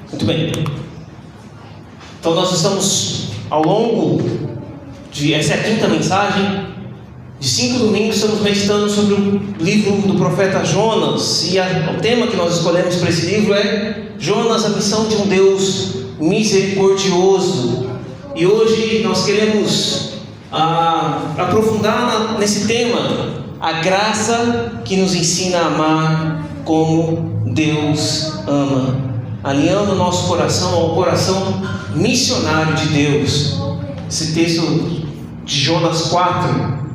Muito bem. Então nós estamos ao longo de... Essa é a quinta mensagem. De 5 domingos estamos meditando sobre o livro do profeta Jonas. E o tema que nós escolhemos para esse livro é Jonas, a missão de um Deus misericordioso. E hoje nós queremos aprofundar nesse tema a graça que nos ensina a amar como Deus ama, alinhando o nosso coração ao coração missionário de Deus. Esse texto de Jonas 4.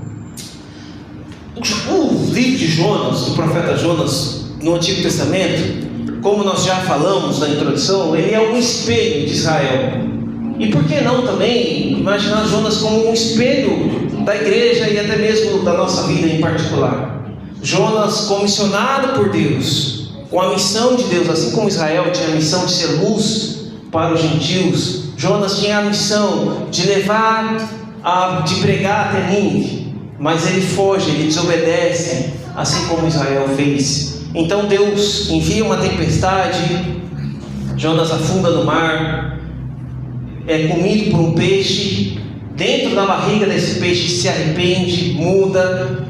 O livro de Jonas, do profeta Jonas, no Antigo Testamento, como nós já falamos na introdução, ele é um espelho de Israel. E por que não também imaginar Jonas como um espelho da igreja e até mesmo da nossa vida em particular? Jonas, comissionado por Deus, com a missão de Deus, assim como Israel tinha a missão de ser luz para os gentios, Jonas tinha a missão de de pregar até Nínive, mas ele foge, ele desobedece, assim como Israel fez. Então Deus envia uma tempestade, Jonas afunda no mar, é comido por um peixe. Dentro da barriga desse peixe se arrepende, muda,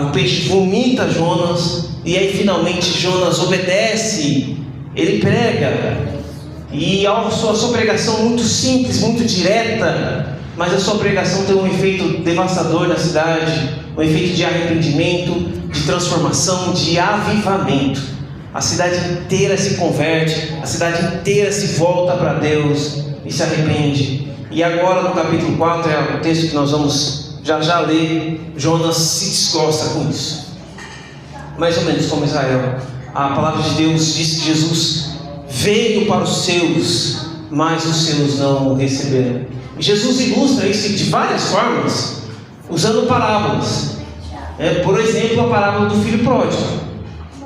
o peixe vomita Jonas, e aí finalmente Jonas obedece, ele prega, e a sua pregação muito simples, muito direta, mas a sua pregação tem um efeito devastador na cidade, um efeito de arrependimento, de transformação, de avivamento. A cidade inteira se converte, a cidade inteira se volta para Deus e se arrepende. E agora no capítulo 4 é o texto que nós vamos já ler. Jonas se desgosta com isso, mais ou menos como Israel. A palavra de Deus diz que Jesus veio para os seus, mas os seus não o receberam. E Jesus ilustra isso de várias formas, usando parábolas. Por exemplo, a parábola do filho pródigo.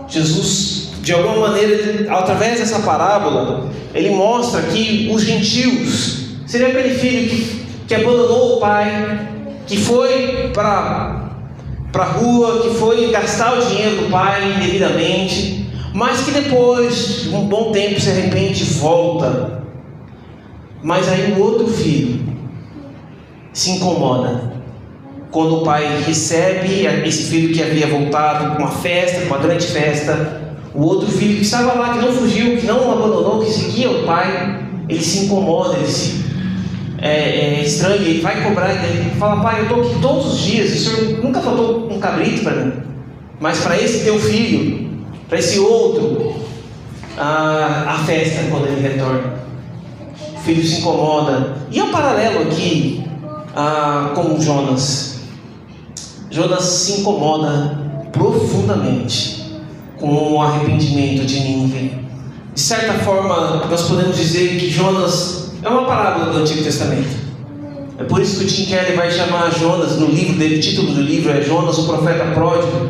Jesus, de alguma maneira, através dessa parábola, ele mostra que os gentios seria aquele filho que abandonou o pai, que foi para a rua, que foi gastar o dinheiro do pai indevidamente, mas que depois de um bom tempo se arrepende e volta. Mas aí o outro filho se incomoda quando o pai recebe esse filho que havia voltado com uma festa, com uma grande festa. O outro filho que estava lá, que não fugiu, que não abandonou, que seguia o pai, ele se incomoda, ele se estranho, ele vai cobrar, ele fala: pai, eu estou aqui todos os dias, o senhor nunca faltou um cabrito para mim, mas para esse teu filho, para esse outro, a festa quando ele retorna. O filho se incomoda. E é um paralelo aqui com Jonas. Jonas se incomoda profundamente com o arrependimento de Nínive. De certa forma, nós podemos dizer que Jonas é uma parábola do Antigo Testamento. É por isso que o Tim Keller vai chamar Jonas no livro dele, o título do livro é Jonas, o profeta pródigo.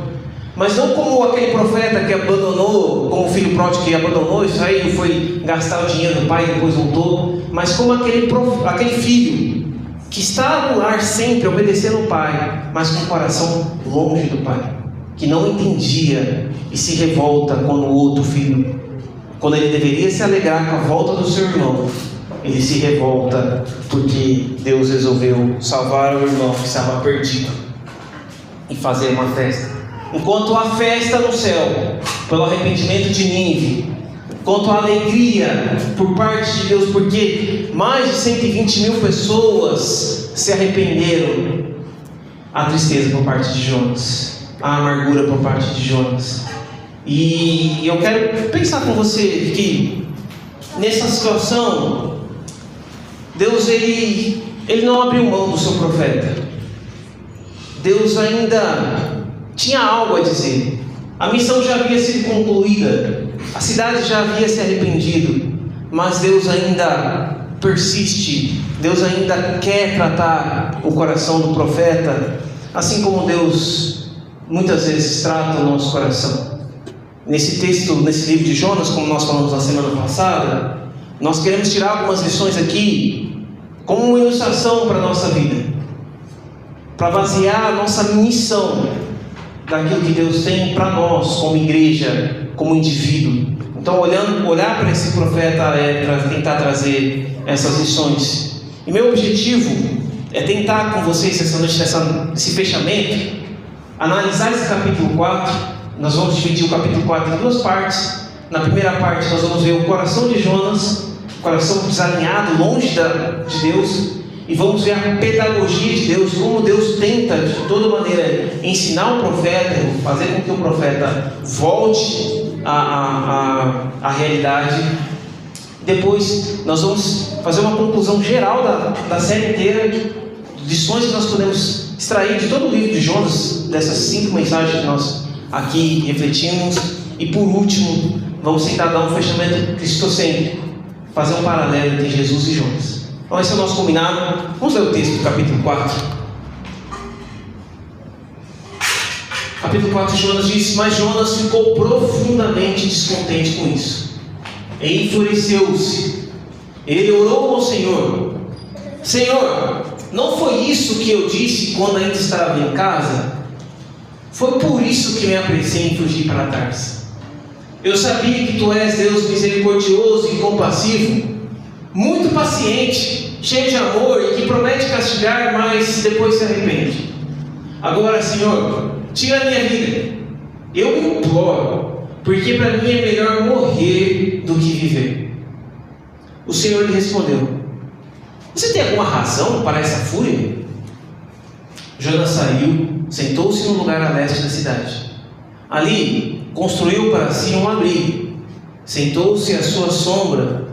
Mas não como aquele profeta que abandonou, como o filho pródigo que abandonou Israel, foi gastar o dinheiro do pai e depois voltou, mas como aquele filho que está no lar sempre obedecendo o pai, mas com o coração longe do pai, que não entendia e se revolta quando o outro filho, quando ele deveria se alegrar com a volta do seu irmão, ele se revolta porque Deus resolveu salvar o irmão que estava perdido e fazer uma festa. Enquanto a festa no céu pelo arrependimento de Nínive, enquanto a alegria por parte de Deus, porque mais de 120 mil pessoas se arrependeram, a tristeza por parte de Jonas, a amargura por parte de Jonas. E eu quero pensar com você que nessa situação Deus ele não abriu mão do seu profeta. Deus ainda tinha algo a dizer. A missão já havia sido concluída, a cidade já havia se arrependido, mas Deus ainda persiste, Deus ainda quer tratar o coração do profeta, assim como Deus muitas vezes trata o nosso coração. Nesse texto, nesse livro de Jonas, como nós falamos na semana passada, nós queremos tirar algumas lições aqui, como uma ilustração para a nossa vida, para basear a nossa missão daquilo que Deus tem para nós, como igreja, como indivíduo. Então, olhar para esse profeta para tentar trazer essas lições. E meu objetivo é tentar com vocês essa noite, esse fechamento, analisar esse capítulo 4. Nós vamos dividir o capítulo 4 em duas partes. Na primeira parte nós vamos ver o coração de Jonas, o coração desalinhado, longe de Deus, e vamos ver a pedagogia de Deus, como Deus tenta de toda maneira ensinar o profeta, fazer com que o profeta volte à realidade. Depois nós vamos fazer uma conclusão geral da série inteira, lições que nós podemos extrair de todo o livro de Jonas, dessas 5 mensagens que nós aqui refletimos. E por último, vamos tentar dar um fechamento cristocêntrico, fazer um paralelo entre Jesus e Jonas. Então esse é o nosso combinado. Vamos ler o texto do capítulo 4. Capítulo 4, Jonas diz: mas Jonas ficou profundamente descontente com isso, e enfureceu-se. Ele orou ao Senhor: Senhor, não foi isso que eu disse quando ainda estava em casa? Foi por isso que me apressei em fugir para Tarso. Eu sabia que tu és Deus misericordioso e compassivo, muito paciente, cheio de amor e que promete castigar, mas depois se arrepende. Agora, Senhor, tira a minha vida. Eu me imploro, porque para mim é melhor morrer do que viver. O Senhor lhe respondeu: você tem alguma razão para essa fúria? Jonas saiu, sentou-se no lugar a leste da cidade. Ali construiu para si um abrigo, sentou-se à sua sombra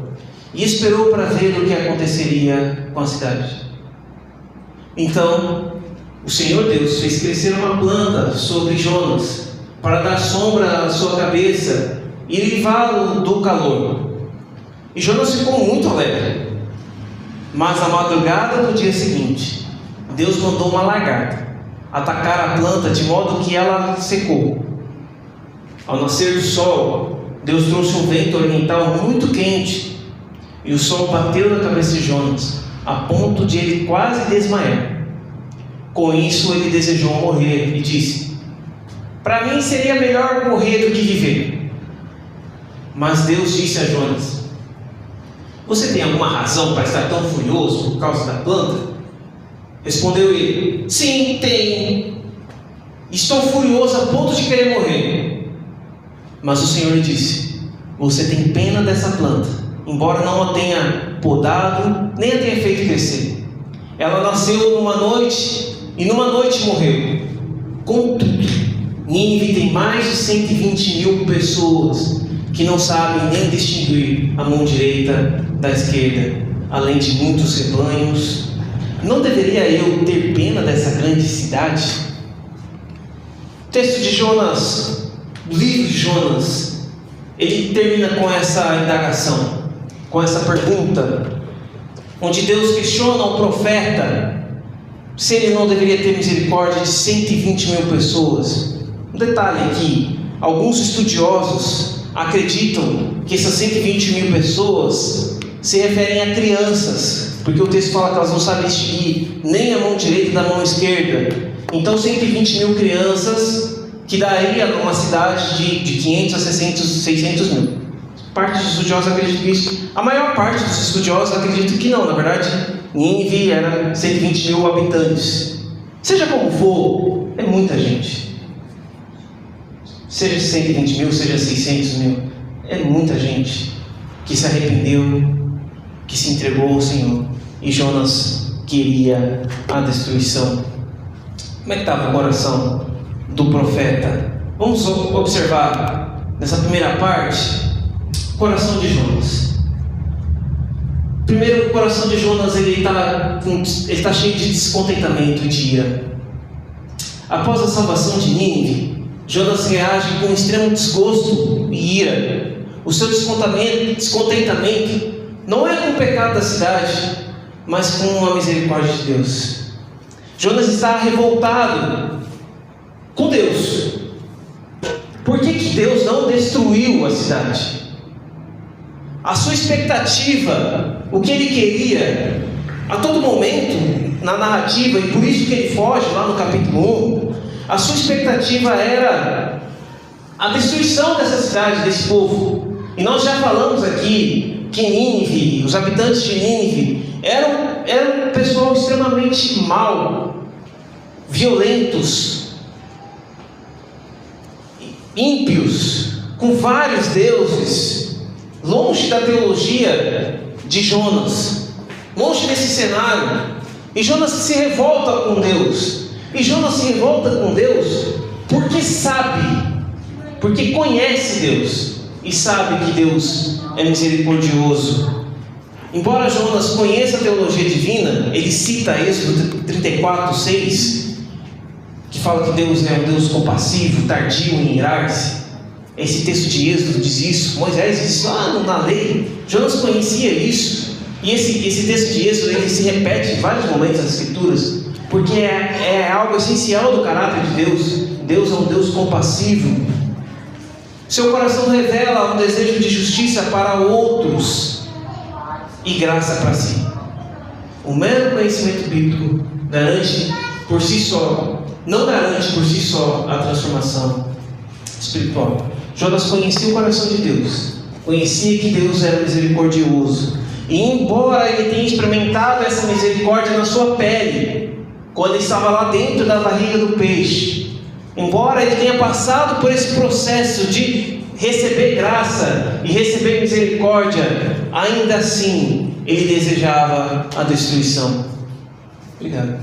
e esperou para ver o que aconteceria com a cidade. Então o Senhor Deus fez crescer uma planta sobre Jonas, para dar sombra à sua cabeça e livrá-lo do calor. E Jonas ficou muito alegre. Mas na madrugada do dia seguinte, Deus mandou uma lagarta atacar a planta, de modo que ela secou. Ao nascer do sol, Deus trouxe um vento oriental muito quente, e o sol bateu na cabeça de Jonas, a ponto de ele quase desmaiar. Com isso ele desejou morrer e disse: para mim seria melhor morrer do que viver. Mas Deus disse a Jonas: você tem alguma razão para estar tão furioso por causa da planta? Respondeu ele: sim, tenho. Estou furioso a ponto de querer morrer. Mas o Senhor lhe disse: você tem pena dessa planta, embora não a tenha podado, nem a tenha feito crescer. Ela nasceu numa noite, e numa noite morreu. Contudo, Nínive tem mais de 120.000 pessoas que não sabem nem distinguir a mão direita da esquerda, além de muitos rebanhos. Não deveria eu ter pena dessa grande cidade? O texto de Jonas, o livro de Jonas, ele termina com essa indagação, com essa pergunta, onde Deus questiona o profeta se ele não deveria ter misericórdia de 120.000 pessoas. Um detalhe aqui: alguns estudiosos acreditam que essas 120.000 pessoas se referem a crianças, porque o texto fala que elas não sabem distinguir nem a mão direita da mão esquerda. Então 120.000 crianças, que daria numa cidade de 500 a 600 mil. Parte dos estudiosos acredita isso. A maior parte dos estudiosos acredita que não. Na verdade, Nínive era 120.000 habitantes. Seja como for, é muita gente. Seja 120.000, seja 600.000, é muita gente que se arrependeu, que se entregou ao Senhor. E Jonas queria a destruição. Como é que estava o coração do profeta? Vamos observar nessa primeira parte o coração de Jonas. Primeiro, o coração de Jonas ele está cheio de descontentamento e de ira. Após a salvação de Nínive, Jonas reage com extremo desgosto e ira. O seu descontentamento não é com o pecado da cidade, mas com a misericórdia de Deus. Jonas está revoltado com Deus. Por que Deus não destruiu a cidade? A sua expectativa, o que ele queria, a todo momento na narrativa, e por isso que ele foge lá no capítulo 1, a sua expectativa era a destruição dessa cidade, desse povo. E nós já falamos aqui que Nínive, os habitantes de Nínive, eram um pessoal extremamente mau, violentos, ímpios, com vários deuses, longe da teologia de Jonas, longe desse cenário. E Jonas se revolta com Deus. E Jonas se revolta com Deus porque sabe, porque conhece Deus e sabe que Deus é misericordioso. Embora Jonas conheça a teologia divina, ele cita Êxodo 34:6, que fala que Deus é um Deus compassivo, tardio em irar-se. Esse texto de Êxodo diz isso. Moisés diz isso na lei. Jonas conhecia isso. E esse texto de Êxodo ele se repete em vários momentos das Escrituras, porque é algo essencial do caráter de Deus. Deus é um Deus compassivo. Seu coração revela um desejo de justiça para outros e graça para si. O mero conhecimento bíblico garante por si só, não garante por si só a transformação espiritual. Jonas conhecia o coração de Deus, conhecia que Deus era misericordioso, e embora ele tenha experimentado essa misericórdia na sua pele, quando ele estava lá dentro da barriga do peixe, embora ele tenha passado por esse processo de receber graça e receber misericórdia, ainda assim ele desejava a destruição. Obrigado.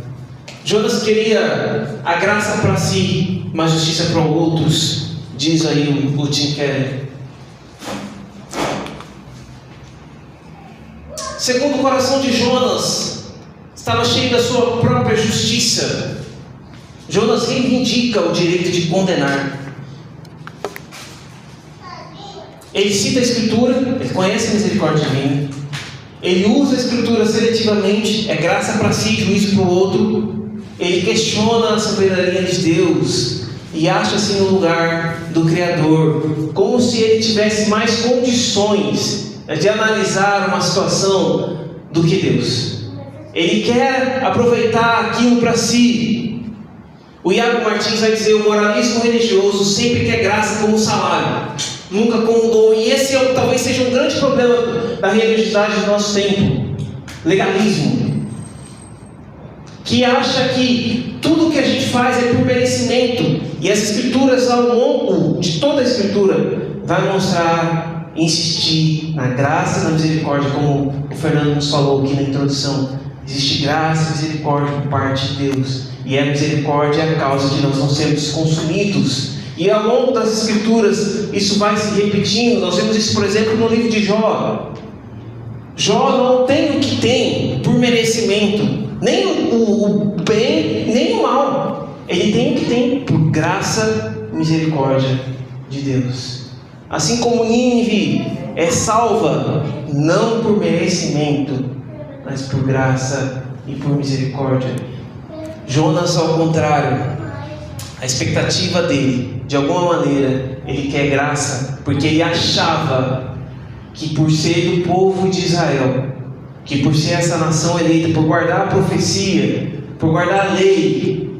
Jonas queria a graça para si, mas justiça para outros, diz aí o Tim Keller. Segundo o coração de Jonas estava cheio da sua própria justiça, Jonas reivindica o direito de condenar. Ele cita a Escritura, ele conhece a misericórdia divina, ele usa a Escritura seletivamente, é graça para si, juízo para o outro. Ele questiona a soberania de Deus e acha-se no lugar do Criador, como se ele tivesse mais condições de analisar uma situação do que Deus. Ele quer aproveitar aquilo para si. O Iago Martins vai dizer: o moralismo religioso sempre quer graça como salário, nunca como dom. E esse talvez seja um grande problema da religiosidade do nosso tempo. Legalismo, que acha que tudo que a gente faz é por merecimento. E as Escrituras, ao longo de toda a Escritura, vai mostrar, insistir na graça e na misericórdia, como o Fernando nos falou aqui na introdução. Existe graça e misericórdia por parte de Deus, e a misericórdia é a causa de nós não sermos consumidos. E ao longo das Escrituras isso vai se repetindo. Nós vemos isso, por exemplo, no livro de Jó. Jó não tem o que tem por merecimento, nem o bem, nem o mal. Ele tem o que tem por graça e misericórdia de Deus. Assim como Nínive é salva não por merecimento, mas por graça e por misericórdia. Jonas, ao contrário, a expectativa dele, de alguma maneira, ele quer graça, porque ele achava que por ser do povo de Israel, que por ser essa nação eleita, por guardar a profecia, por guardar a lei,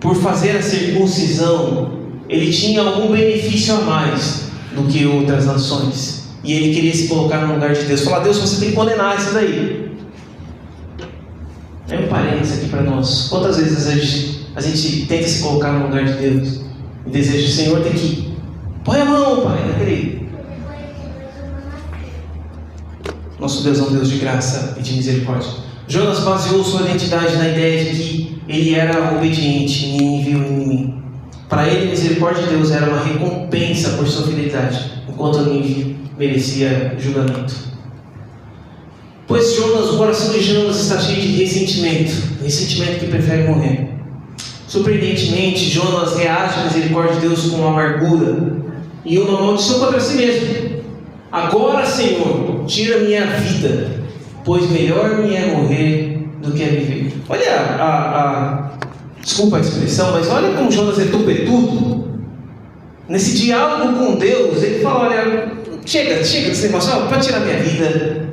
por fazer a circuncisão, ele tinha algum benefício a mais do que outras nações. E ele queria se colocar no lugar de Deus. Falar: Deus, você tem que condenar isso daí. É um parênteses aqui para nós. Quantas vezes a gente tenta se colocar no lugar de Deus e deseja: o Senhor tem que põe a mão, Pai, não querer. Nosso Deus é um Deus de graça e de misericórdia. Jonas baseou sua identidade na ideia de que ele era obediente, ninguém viu em mim. Para ele, a misericórdia de Deus era uma recompensa por sua fidelidade, enquanto Nínive merecia julgamento. Pois o coração de Jonas está cheio de ressentimento que prefere morrer. Surpreendentemente, Jonas reage à misericórdia de Deus com amargura e uma maldição contra si mesmo. Agora, Senhor, tira minha vida, pois melhor me é morrer do que é viver. Olha desculpa a expressão, mas olha como Jonas é tupetudo. Nesse diálogo com Deus, ele fala: olha, chega desse negócio, para tirar minha vida.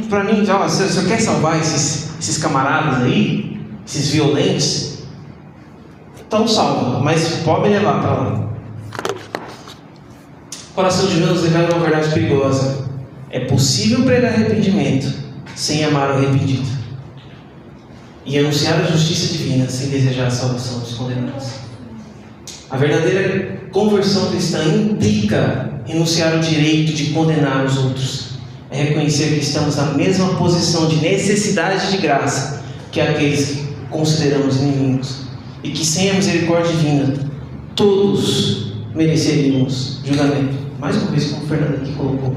Para mim, você quer salvar esses camaradas aí, esses violentos? Então salva, mas pode me levar para lá. coração de Jonas revela uma verdade perigosa. É possível pregar arrependimento sem amar o arrependido, e anunciar a justiça divina sem desejar a salvação dos condenados. A verdadeira conversão cristã implica renunciar ao direito de condenar os outros. É reconhecer que estamos na mesma posição de necessidade de graça que aqueles que consideramos inimigos, e que sem a misericórdia divina todos mereceríamos julgamento. Mais uma vez, como o Fernando aqui colocou,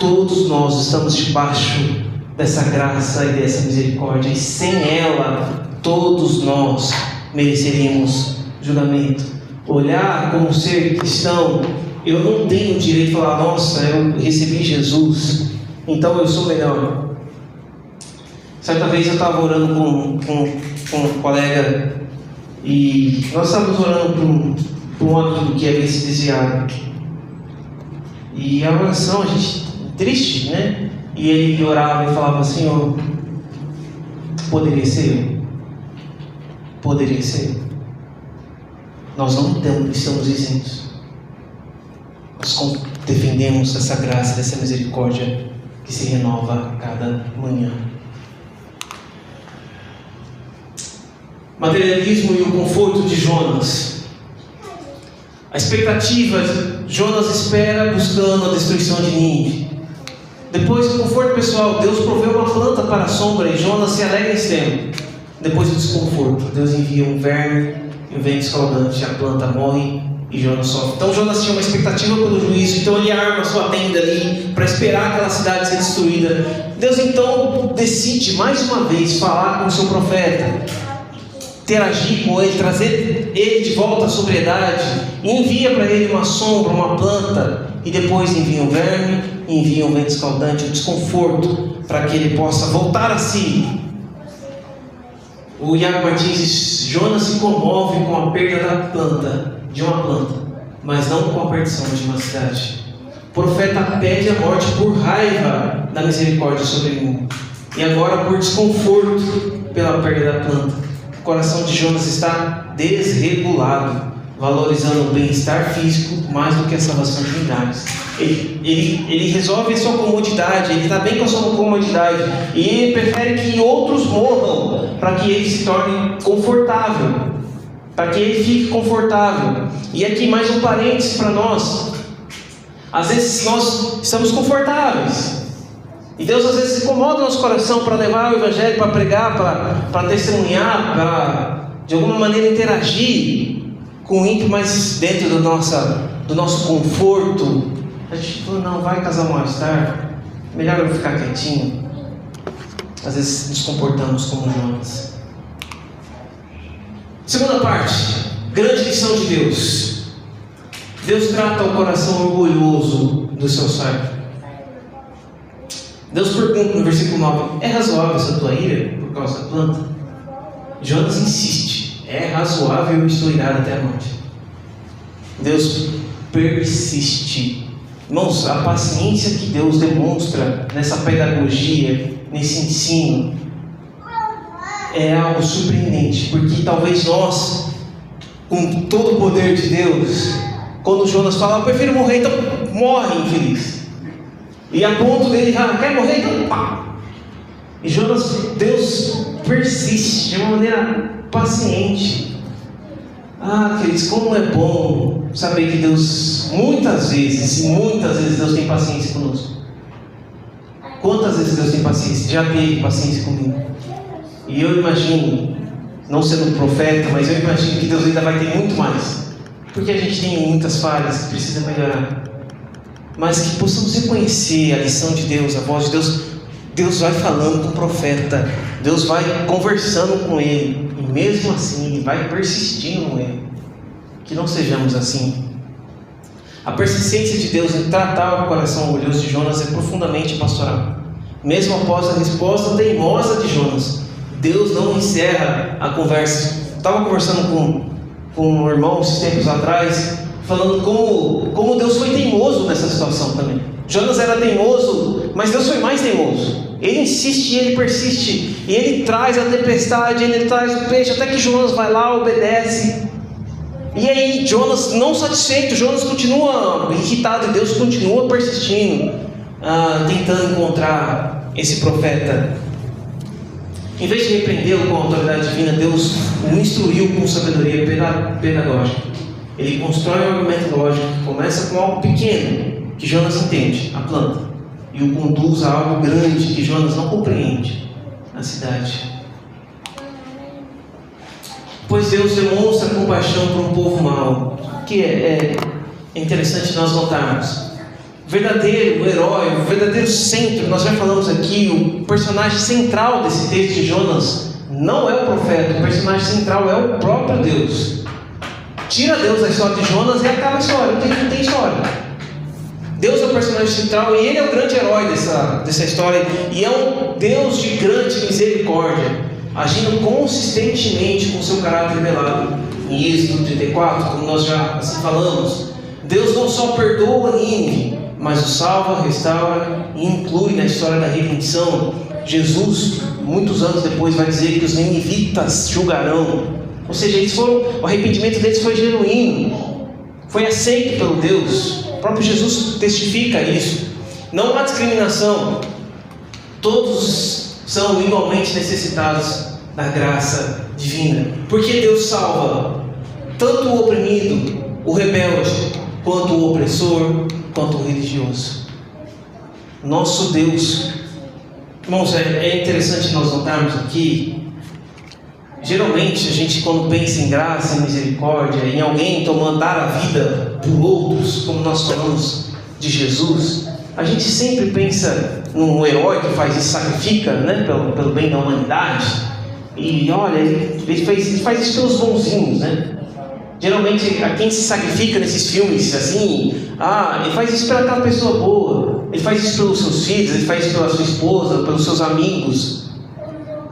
todos nós estamos debaixo dessa graça e dessa misericórdia, e sem ela todos nós mereceríamos julgamento. Olhar como ser cristão, eu não tenho o direito de falar: nossa, eu recebi Jesus, então eu sou melhor. Certa vez eu estava orando com um colega, e nós estávamos orando por um amigo que havia se desviado, e a oração, a gente triste, né? E ele orava e falava: Senhor, poderia ser eu? Poderia ser eu? Nós não estamos isentos. Nós defendemos essa graça, dessa misericórdia que se renova a cada manhã. Materialismo e o conforto de Jonas. A expectativa, Jonas espera buscando a destruição de Nínive. Depois do conforto pessoal, Deus proveu uma planta para a sombra e Jonas se alegra em extremo. Depois do desconforto, Deus envia um verme e um vento escaldante, a planta morre e Jonas sofre. Então Jonas tinha uma expectativa pelo juízo, então ele arma sua tenda ali para esperar aquela cidade ser destruída. Deus então decide mais uma vez falar com o seu profeta, interagir com ele, trazer ele de volta à sobriedade, e envia para ele uma sombra, uma planta, e depois envia um verme, envia um vento escaldante, um desconforto, para que ele possa voltar a si. O Iago Martins diz: Jonas se comove com a perda de uma planta, mas não com a perdição de uma cidade. O profeta pede a morte por raiva da misericórdia sobre ele, e agora por desconforto pela perda da planta. O coração de Jonas está desregulado, valorizando o bem-estar físico mais do que a salvação de milhares. Ele resolve a sua comodidade, ele está bem com a sua comodidade, e ele prefere que outros morram para que ele se torne confortável, para que ele fique confortável. E aqui mais um parênteses para nós. Às vezes nós estamos confortáveis, e Deus às vezes incomoda o nosso coração para levar o Evangelho, para pregar, para testemunhar, para de alguma maneira interagir com o ímpio, mas dentro do nosso conforto, a gente fala: não, vai casar mais tarde, melhor eu ficar quietinho. Às vezes nos comportamos como Jonas. Segunda parte, grande lição de Deus. Deus trata o coração orgulhoso do seu servo. Deus pergunta no versículo 9: é razoável essa tua ira por causa da planta? Jonas insiste: é razoável eu estou irado até a morte. Deus persiste. Irmãos, a paciência que Deus demonstra nessa pedagogia, nesse ensino, é algo surpreendente, porque talvez nós, com todo o poder de Deus, quando Jonas fala: eu prefiro morrer, então morre, infeliz. E a ponto dele: quer morrer? Então pá. E Deus persiste de uma maneira paciente. Queridos, como é bom saber que Deus, muitas vezes Deus tem paciência conosco. Quantas vezes Deus tem paciência? Já teve paciência comigo. E eu imagino, não sendo profeta, mas eu imagino que Deus ainda vai ter muito mais, porque a gente tem muitas falhas que precisa melhorar. Mas que possamos reconhecer a lição de Deus, a voz de Deus. Deus vai falando com o profeta, Deus vai conversando com ele, e mesmo assim ele vai persistindo com ele. Que não sejamos assim. A persistência de Deus em tratar o coração orgulhoso de Jonas é profundamente pastoral. Mesmo após a resposta teimosa de Jonas, Deus não encerra a conversa. Estava conversando com um irmão esses tempos atrás, falando como Deus foi teimoso nessa situação também. Jonas era teimoso, mas Deus foi mais teimoso. Ele insiste e ele persiste, e ele traz a tempestade, ele traz o peixe, até que Jonas vai lá, obedece. E aí Jonas, não satisfeito, Jonas continua irritado e Deus continua persistindo, tentando encontrar esse profeta. Em vez de repreendê-lo com a autoridade divina, Deus o instruiu com sabedoria pedagógica. Ele constrói um argumento lógico que começa com algo pequeno, que Jonas entende, a planta, e o conduz a algo grande que Jonas não compreende, a cidade. Pois Deus demonstra compaixão por um povo mau, que é interessante nós notarmos. O verdadeiro herói, o verdadeiro centro, nós já falamos aqui, o personagem central desse texto de Jonas não é o profeta, o personagem central é o próprio Deus. Tira Deus da história de Jonas e acaba a história, não tem história. Deus é o personagem central e Ele é o grande herói dessa história, e é um Deus de grande misericórdia, agindo consistentemente com o seu caráter revelado em Êxodo 34, como nós já assim falamos. Deus não só perdoa Nínive, mas o salva, restaura e inclui na história da redenção. Jesus, muitos anos depois, vai dizer que os ninivitas julgarão. Ou seja, o arrependimento deles foi genuíno, foi aceito pelo Deus. O próprio Jesus testifica isso. Não há discriminação. Todos são igualmente necessitados da graça divina, porque Deus salva tanto o oprimido, o rebelde, quanto o opressor, quanto o religioso. Nosso Deus, irmãos, é interessante nós notarmos aqui. Geralmente a gente, quando pensa em graça e misericórdia, em alguém tomando dar a vida por outros, como nós falamos de Jesus, a gente sempre pensa num herói que faz isso, sacrifica, né, pelo bem da humanidade. E olha, ele faz isso pelos bonzinhos, né? Geralmente, a quem se sacrifica nesses filmes, assim, ele faz isso para aquela pessoa boa, ele faz isso pelos seus filhos, ele faz isso pela sua esposa, pelos seus amigos.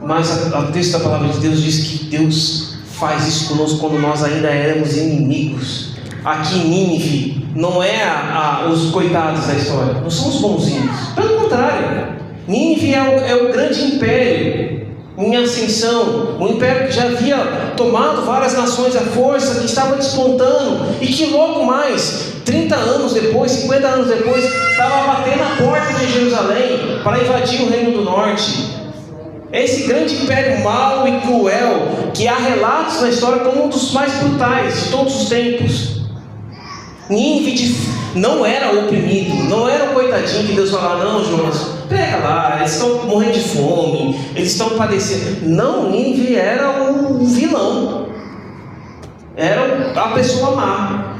Mas o texto da palavra de Deus diz que Deus faz isso conosco quando nós ainda éramos inimigos. Aqui em Nínive não é os coitados da história, não são os bonzinhos. Pelo contrário, Nínive é o grande império em ascensão, um império que já havia tomado várias nações à força, que estava despontando e que logo mais, 30 anos depois, 50 anos depois, estava batendo a porta de Jerusalém para invadir o Reino do Norte. Esse grande império mau e cruel, que há relatos na história como um dos mais brutais de todos os tempos. Nínive não era oprimido, não era o coitadinho que Deus falava: não, Jonas, pega lá, eles estão morrendo de fome, eles estão padecendo. Não, Nínive era o vilão, era a pessoa má.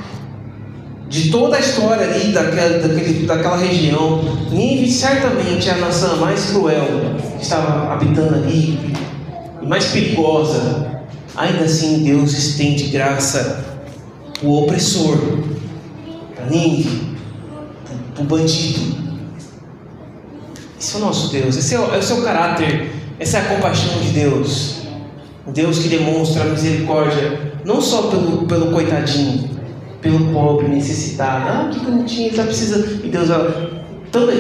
De toda a história ali daquela região, Nínive certamente é a nação mais cruel que estava habitando ali e mais perigosa. Ainda assim, Deus estende graça para o opressor, para Nínive, para o bandido. Esse é o nosso Deus, esse é o seu caráter, essa é a compaixão de Deus. Um Deus que demonstra a misericórdia não só pelo coitadinho, pelo pobre necessitado. Que bonitinho, ele precisa. E Deus também.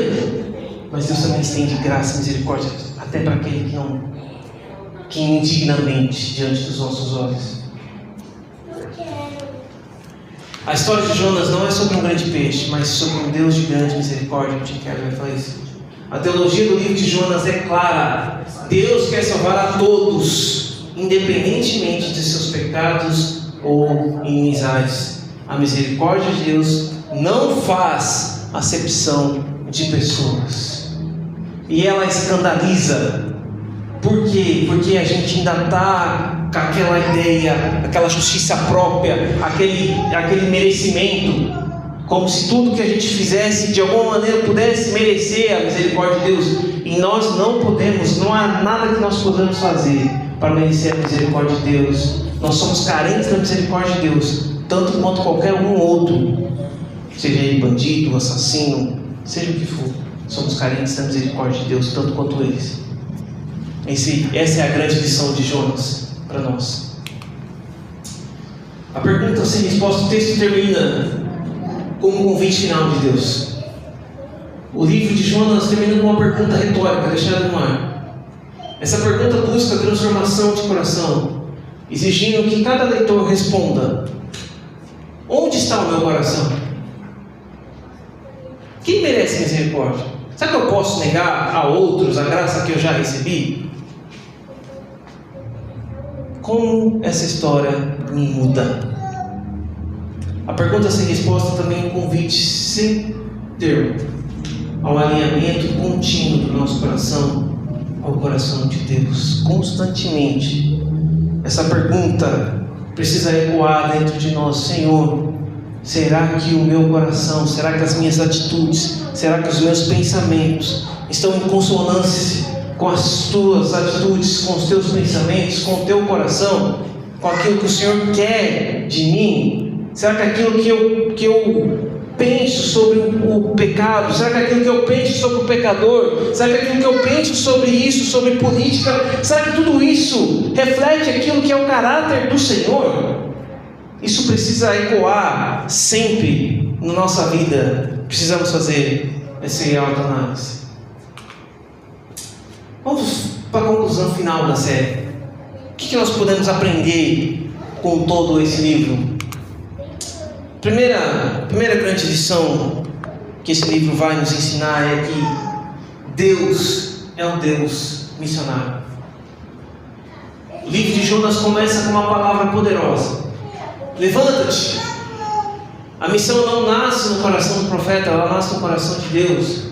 Mas Deus também estende graça e misericórdia até para aquele que indignamente diante dos nossos olhos. A história de Jonas não é sobre um grande peixe, mas sobre um Deus de grande misericórdia. O Tim Keller vai falar isso. A teologia do livro de Jonas é clara. Deus quer salvar a todos, independentemente de seus pecados ou inimizades. A misericórdia de Deus não faz acepção de pessoas. E ela escandaliza. Por quê? Porque a gente ainda está com aquela ideia, aquela justiça própria, aquele merecimento, como se tudo que a gente fizesse de alguma maneira pudesse merecer a misericórdia de Deus. E nós não podemos, não há nada que nós podemos fazer para merecer a misericórdia de Deus. Nós somos carentes da misericórdia de Deus, tanto quanto qualquer um outro, seja ele bandido, assassino, seja o que for. Somos carentes da misericórdia de Deus, tanto quanto eles. Essa é a grande lição de Jonas para nós. A pergunta sem resposta, o texto termina com um convite final de Deus. O livro de Jonas termina com uma pergunta retórica deixada no ar. Essa pergunta busca a transformação de coração, exigindo que cada leitor responda: Onde está o meu coração? Quem merece misericórdia? Será que eu posso negar a outros a graça que eu já recebi? Como essa história me muda? A pergunta sem resposta também é um convite sem termo ao alinhamento contínuo do nosso coração ao coração de Deus. Constantemente essa pergunta precisa ecoar dentro de nós: Senhor, será que o meu coração, será que as minhas atitudes, será que os meus pensamentos estão em consonância com as tuas atitudes, com os teus pensamentos, com o teu coração, com aquilo que o Senhor quer de mim? Será que aquilo que eu penso sobre o pecado, será que aquilo que eu penso sobre o pecador, será que aquilo que eu penso sobre isso, sobre política, será que tudo isso reflete aquilo que é o caráter do Senhor? Isso precisa ecoar sempre na nossa vida. Precisamos fazer essa autoanálise. Vamos para a conclusão final da série. O que nós podemos aprender com todo esse livro? Primeira grande lição que esse livro vai nos ensinar é que Deus é um Deus missionário. O livro de Jonas começa com uma palavra poderosa: levanta-te. A missão não nasce no coração do profeta, ela nasce no coração de Deus.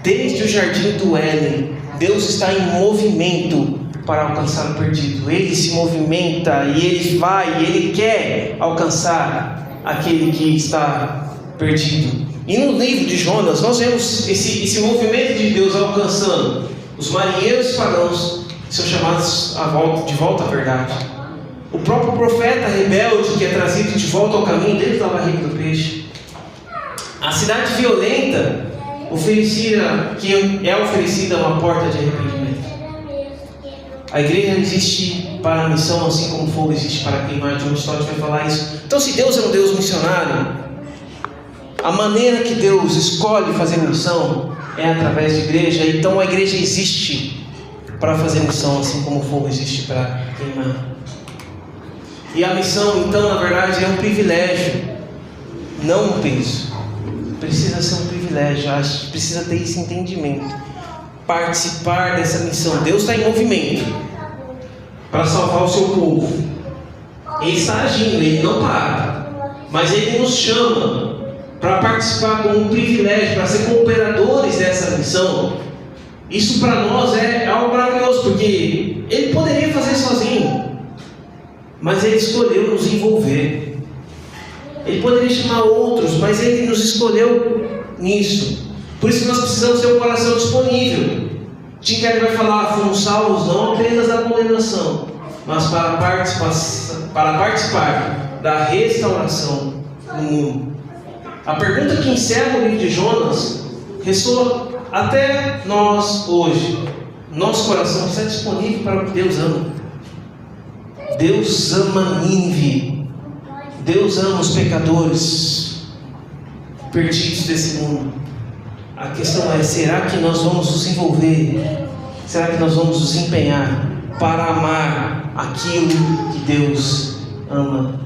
Desde o jardim do Éden, Deus está em movimento para alcançar o perdido. Ele se movimenta e ele vai, e ele quer alcançar aquele que está perdido. E no livro de Jonas nós vemos esse movimento de Deus alcançando os marinheiros pagãos, que são chamados de volta à verdade. O próprio profeta rebelde, que é trazido de volta ao caminho dentro da barriga do peixe. A cidade violenta que é oferecida uma porta de arrependimento. A igreja existe para a missão, assim como o fogo existe para queimar. John Stott vai falar isso. Então, se Deus é um Deus missionário, a maneira que Deus escolhe fazer missão é através de igreja. Então a igreja existe para fazer missão, assim como o fogo existe para queimar. E a missão, então, na verdade, é um privilégio, não um peso. Precisa ser um privilégio, precisa ter esse entendimento. Participar dessa missão. Deus está em movimento para salvar o seu povo. Ele está agindo, ele não para. Mas ele nos chama para participar com um privilégio, para ser cooperadores dessa missão. Isso para nós é algo maravilhoso, porque ele poderia fazer sozinho, mas ele escolheu nos envolver. Ele poderia chamar outros, mas ele nos escolheu nisso. Por isso que nós precisamos ter um coração disponível. Tim Keller vai falar: fomos salvos não apenas da condenação, mas para participar da restauração do mundo. A pergunta que encerra o livro de Jonas ressoa até nós hoje. Nosso coração está disponível para o que Deus ama. Deus ama Nínive. Deus ama os pecadores perdidos desse mundo. A questão é: será que nós vamos nos envolver? Será que nós vamos nos empenhar para amar aquilo que Deus ama?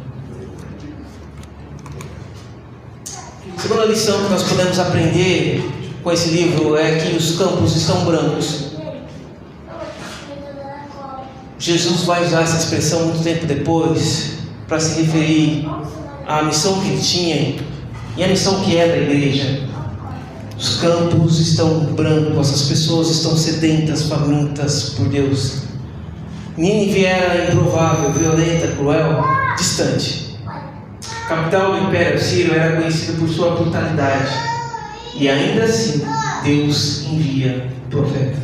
A segunda lição que nós podemos aprender com esse livro é que os campos estão brancos. Jesus vai usar essa expressão muito tempo depois para se referir à missão que ele tinha e à missão que é da igreja. Os campos estão brancos, as pessoas estão sedentas, famintas por Deus. Nínive era improvável, violenta, cruel, distante. A capital do Império Assírio era conhecida por sua brutalidade. E ainda assim, Deus envia o profeta.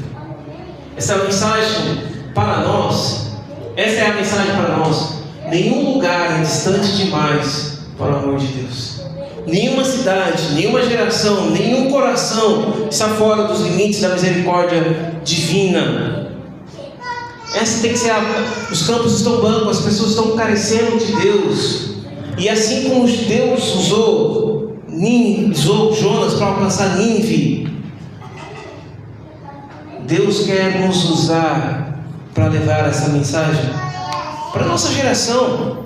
Essa mensagem para nós, essa é a mensagem para nós. Nenhum lugar é distante demais para o amor de Deus. Nenhuma cidade, nenhuma geração, nenhum coração está fora dos limites da misericórdia divina. Essa tem que ser os campos estão brancos, as pessoas estão carecendo de Deus. E assim como Deus usou Jonas para alcançar Nínive, Deus quer nos usar para levar essa mensagem para a nossa geração.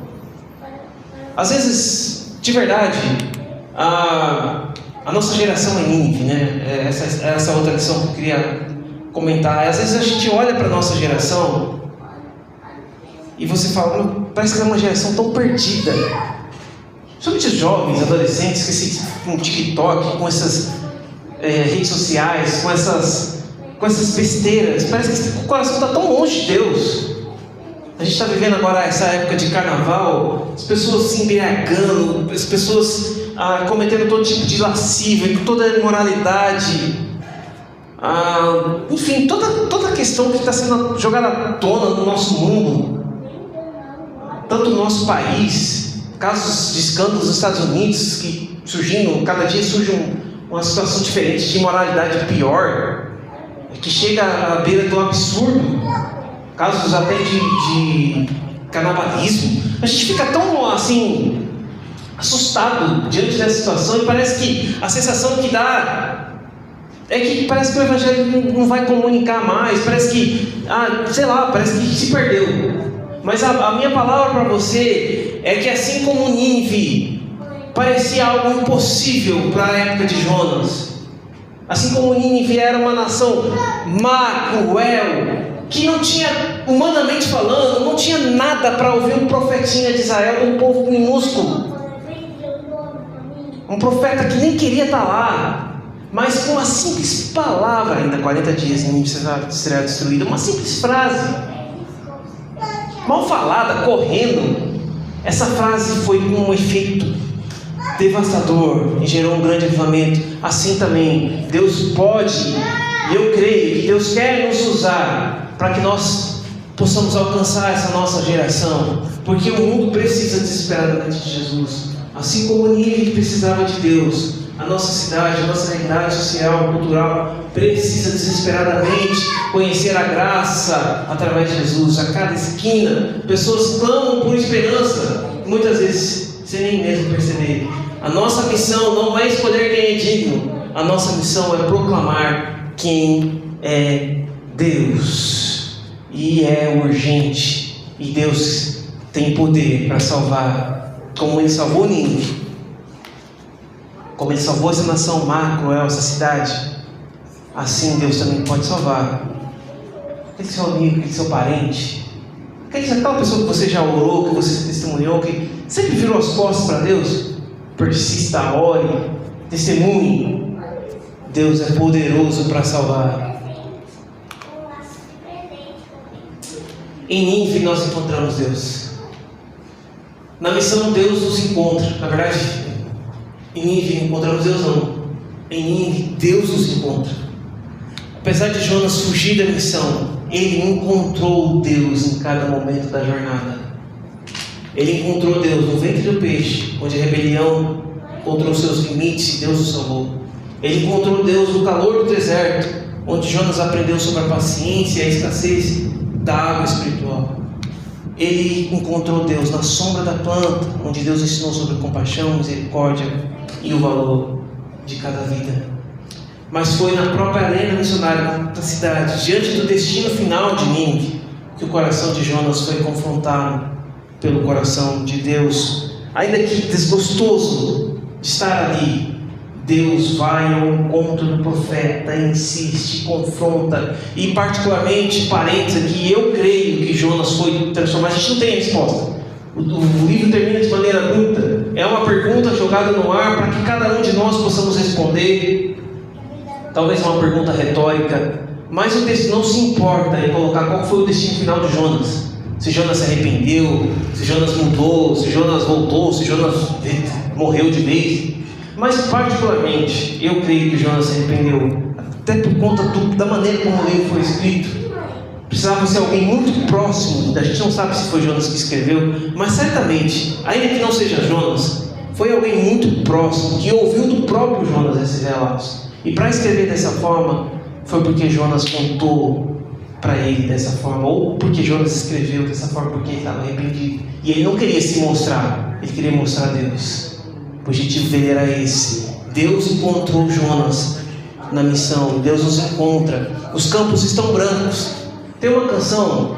Às vezes De verdade, a nossa geração é Nínive, né? Essa outra lição que eu queria comentar. Às vezes a gente olha para a nossa geração e você fala, parece que é uma geração tão perdida. Principalmente os jovens, adolescentes, com TikTok, com essas redes sociais, com essas besteiras. Parece que o coração está tão longe de Deus. A gente está vivendo agora essa época de carnaval, as pessoas se embriagando, as pessoas cometendo todo tipo de lascívia, toda a imoralidade, enfim, toda a questão que está sendo jogada à tona no nosso mundo, tanto no nosso país, casos de escândalos nos Estados Unidos, que cada dia surge uma situação diferente de imoralidade pior, que chega à beira do absurdo, casos até de canibalismo. A gente fica tão assim assustado diante dessa situação, e parece que a sensação que dá é que parece que o Evangelho não vai comunicar mais, parece que, parece que se perdeu. Mas a minha palavra para você é que assim como Nínive parecia algo impossível para a época de Jonas, assim como Nínive era uma nação má, cruel, que não tinha, humanamente falando, não tinha nada para ouvir um profetinha de Israel, um povo minúsculo, um profeta que nem queria estar lá, mas com uma simples palavra, ainda 40 dias Nínive será destruída, uma simples frase, mal falada, correndo, essa frase foi com um efeito devastador e gerou um grande avivamento. Assim também Deus pode, e eu creio que Deus quer nos usar para que nós possamos alcançar essa nossa geração, porque o mundo precisa desesperadamente de Jesus, assim como Nínive precisava de Deus. A nossa cidade, a nossa realidade social, cultural precisa desesperadamente conhecer a graça através de Jesus. A cada esquina, pessoas clamam por esperança, muitas vezes sem nem mesmo perceber. A nossa missão não é escolher quem é digno, a nossa missão é proclamar quem é Deus. E é urgente, e Deus tem poder para salvar, como Ele salvou Nínive, como Ele salvou essa nação má, cruel, essa cidade. Assim Deus também pode salvar aquele seu amigo, aquele seu parente, aquela pessoa que você já orou, que você testemunhou, que sempre virou as costas para Deus. Persista, ore, testemunhe. Deus é poderoso para salvar. Em Nínive nós encontramos Deus. Na missão Deus nos encontra. Na verdade, em Nínive encontramos Deus não. Em Nínive Deus nos encontra. Apesar de Jonas fugir da missão, ele encontrou Deus em cada momento da jornada. Ele encontrou Deus no ventre do peixe, onde a rebelião encontrou seus limites e Deus o salvou. Ele encontrou Deus no calor do deserto, onde Jonas aprendeu sobre a paciência e a escassez da água espiritual. Ele encontrou Deus na sombra da planta, onde Deus ensinou sobre compaixão, misericórdia e o valor de cada vida. Mas foi na própria arena missionária da cidade, diante do destino final de Nínive, que o coração de Jonas foi confrontado pelo coração de Deus. Ainda que desgostoso de estar ali, Deus vai ao encontro do profeta, insiste, confronta. E particularmente, parênteses aqui, eu creio que Jonas foi transformado. A gente não tem a resposta. O livro termina de maneira abrupta. É uma pergunta jogada no ar para que cada um de nós possamos responder. Talvez uma pergunta retórica, mas o texto não se importa em colocar qual foi o destino final de Jonas. Se Jonas se arrependeu, se Jonas mudou, se Jonas voltou, se Jonas morreu de vez. Mas particularmente, eu creio que Jonas se arrependeu, até por conta da maneira como o livro foi escrito. Precisava ser alguém muito próximo, a gente não sabe se foi Jonas que escreveu, mas certamente, ainda que não seja Jonas, foi alguém muito próximo, que ouviu do próprio Jonas esses relatos. E para escrever dessa forma, foi porque Jonas contou para ele dessa forma, ou porque Jonas escreveu dessa forma, porque ele estava arrependido. E ele não queria se mostrar, ele queria mostrar a Deus. O objetivo dele era esse. Deus encontrou Jonas na missão, Deus nos encontra. Os campos estão brancos. Tem uma canção,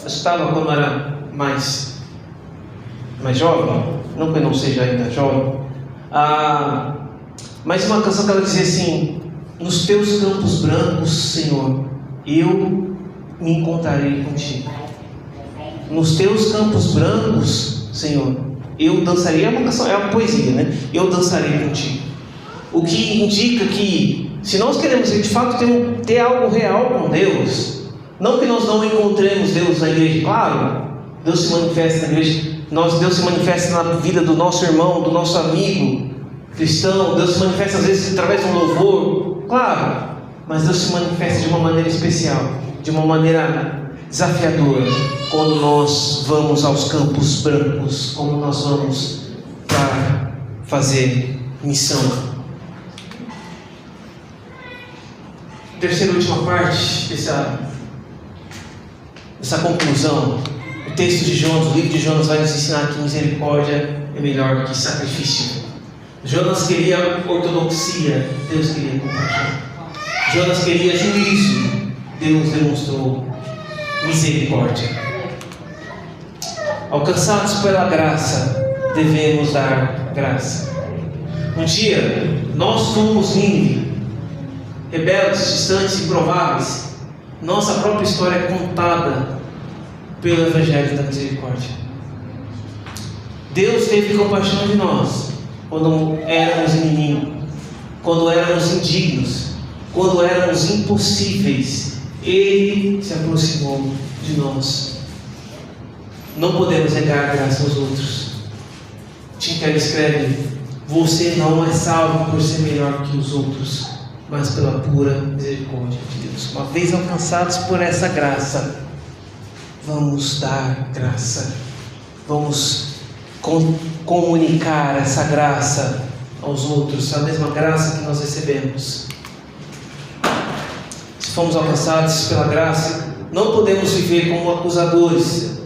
eu estava quando era mais mais jovem, não que eu não seja ainda jovem, mas uma canção que ela dizia assim: nos teus campos brancos, Senhor, eu me encontrarei contigo. Nos teus campos brancos, Senhor, eu dançarei. É uma canção, é uma poesia, né? Eu dançarei contigo. O que indica que, se nós queremos de fato ter algo real com Deus, não que nós não encontremos Deus na igreja, claro, Deus se manifesta na igreja, Deus se manifesta na vida do nosso irmão, do nosso amigo cristão, Deus se manifesta às vezes através de um louvor, claro, mas Deus se manifesta de uma maneira especial, de uma maneira desafiadora, quando nós vamos aos campos brancos, quando nós vamos para fazer missão. Terceira e última parte dessa conclusão, o texto de Jonas, o livro de Jonas vai nos ensinar que misericórdia é melhor que sacrifício. Jonas queria ortodoxia, Deus queria compaixão. Jonas queria juízo, Deus demonstrou misericórdia. Alcançados pela graça, devemos dar graça. Um dia, nós fomos Nínive, rebeldes, distantes, improváveis. Nossa própria história é contada pelo Evangelho da Misericórdia. Deus teve compaixão de nós quando éramos inimigos, quando éramos indignos, quando éramos impossíveis. Ele se aproximou de nós. Não podemos negar a graça aos outros. Tim Keller escreve: você não é salvo por ser melhor que os outros, mas pela pura misericórdia de Deus. Uma vez alcançados por essa graça, vamos dar graça, vamos comunicar essa graça aos outros, a mesma graça que nós recebemos. Se fomos alcançados pela graça, não podemos viver como acusadores.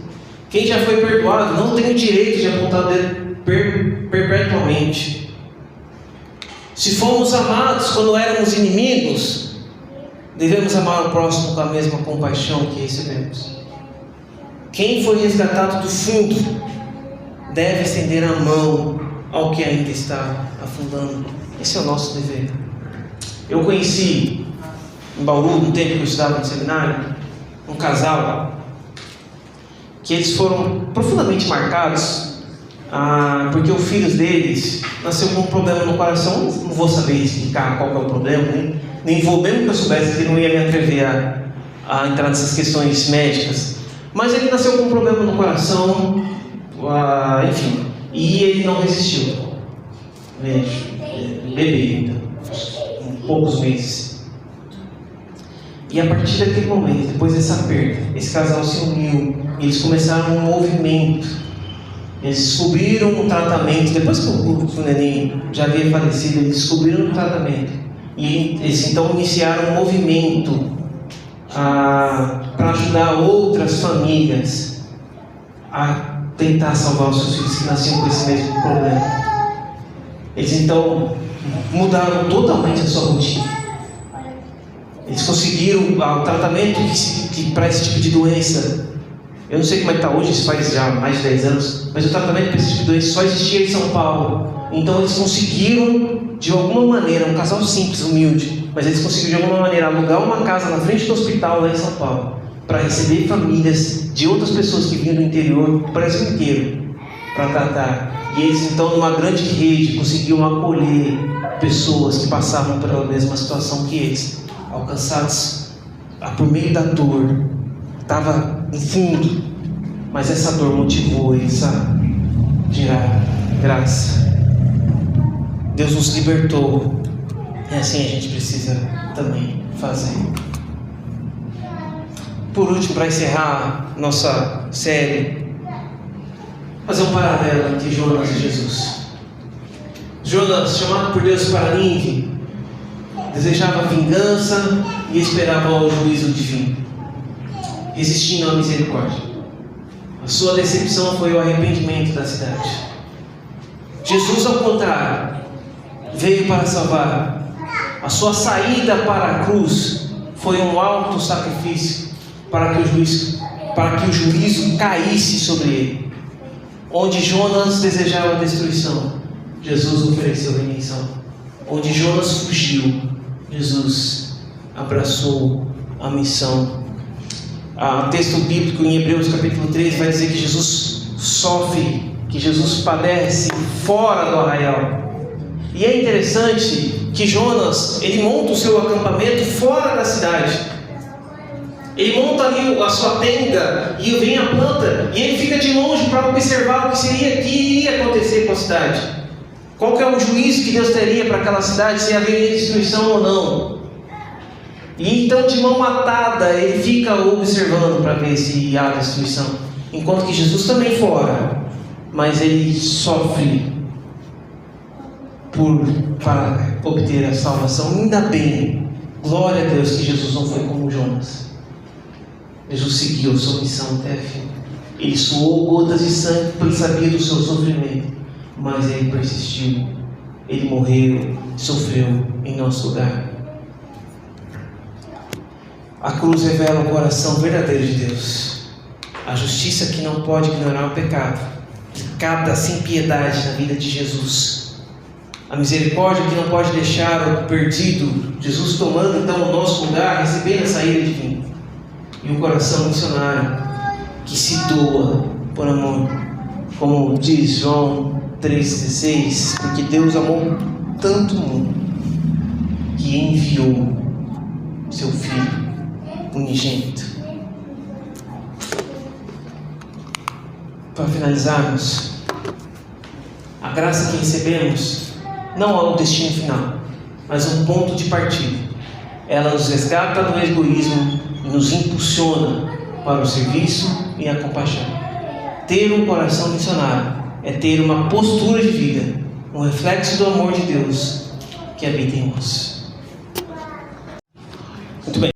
Quem já foi perdoado não tem o direito de apontar o dedo perpetuamente. Se fomos amados quando éramos inimigos, devemos amar o próximo com a mesma compaixão que recebemos. Quem foi resgatado do fundo deve estender a mão ao que ainda está afundando. Esse é o nosso dever. Eu conheci em Bauru, no tempo que eu estudava no seminário, um casal que eles foram profundamente marcados, porque o filho deles nasceu com um problema no coração. Não vou saber explicar qual que é o problema, nem vou, mesmo que eu soubesse, que não ia me atrever a entrar nessas questões médicas. Mas ele nasceu com um problema no coração, enfim, e ele não resistiu. Bebê ainda, com poucos meses. E a partir daquele momento, depois dessa perda, esse casal se uniu e eles começaram um movimento. Eles descobriram um tratamento. Depois que o neném já havia falecido, eles descobriram um tratamento. E eles então iniciaram um movimento para ajudar outras famílias a tentar salvar os seus filhos que nasciam com esse mesmo problema. Eles então mudaram totalmente a sua rotina. Eles conseguiram o tratamento que para esse tipo de doença. Eu não sei como é que está hoje, isso faz já mais de 10 anos, mas o tratamento para esse tipo de doença só existia em São Paulo. Então eles conseguiram, de alguma maneira, um casal simples, humilde, mas eles conseguiram de alguma maneira alugar uma casa na frente do hospital lá em São Paulo, para receber famílias de outras pessoas que vinham do interior, do Brasil inteiro, para tratar. E eles então, numa grande rede, conseguiam acolher pessoas que passavam pela mesma situação que eles, alcançados por meio da dor. Estava no fundo, mas essa dor motivou eles a gerar graça. Deus nos libertou, e assim a gente precisa também fazer. Por último, para encerrar nossa série, fazer um paralelo entre Jonas e Jesus. Jonas, chamado por Deus para Nínive, desejava vingança e esperava o juízo divino, resistindo à misericórdia. A sua decepção foi o arrependimento da cidade. Jesus, ao contrário, veio para salvar. A sua saída para a cruz foi um alto sacrifício para que o juízo caísse sobre ele. Onde Jonas desejava destruição, Jesus ofereceu redenção. Onde Jonas fugiu, Jesus abraçou a missão. O texto bíblico em Hebreus capítulo 3 vai dizer que Jesus sofre, que Jesus padece fora do arraial. E é interessante que Jonas, ele monta o seu acampamento fora da cidade. Ele monta ali a sua tenda e vem a planta, e ele fica de longe para observar o que iria acontecer com a cidade. Qual que é o juízo que Deus teria para aquela cidade, se haveria destruição ou não. E então, de mão atada, ele fica observando para ver se há destruição. Enquanto que Jesus também fora, mas ele sofre para obter a salvação. Ainda bem, glória a Deus que Jesus não foi como Jonas. Jesus seguiu a sua missão até o fim. Ele suou gotas de sangue porque sabia do seu sofrimento, mas ele persistiu. Ele morreu, sofreu em nosso lugar. A cruz revela o coração verdadeiro de Deus, a justiça que não pode ignorar o pecado, que capta sem piedade na vida de Jesus, a misericórdia que não pode deixar o perdido, Jesus tomando então o nosso lugar, recebendo essa ira divina, e o coração missionário que se doa por amor, como diz João 3,16, porque Deus amou tanto o mundo que enviou seu Filho unigênito. Para finalizarmos, a graça que recebemos não é o destino final, mas um ponto de partida. Ela nos resgata do egoísmo e nos impulsiona para o serviço e a compaixão. Ter um coração missionário é ter uma postura de vida, um reflexo do amor de Deus que habita em nós. Muito bem.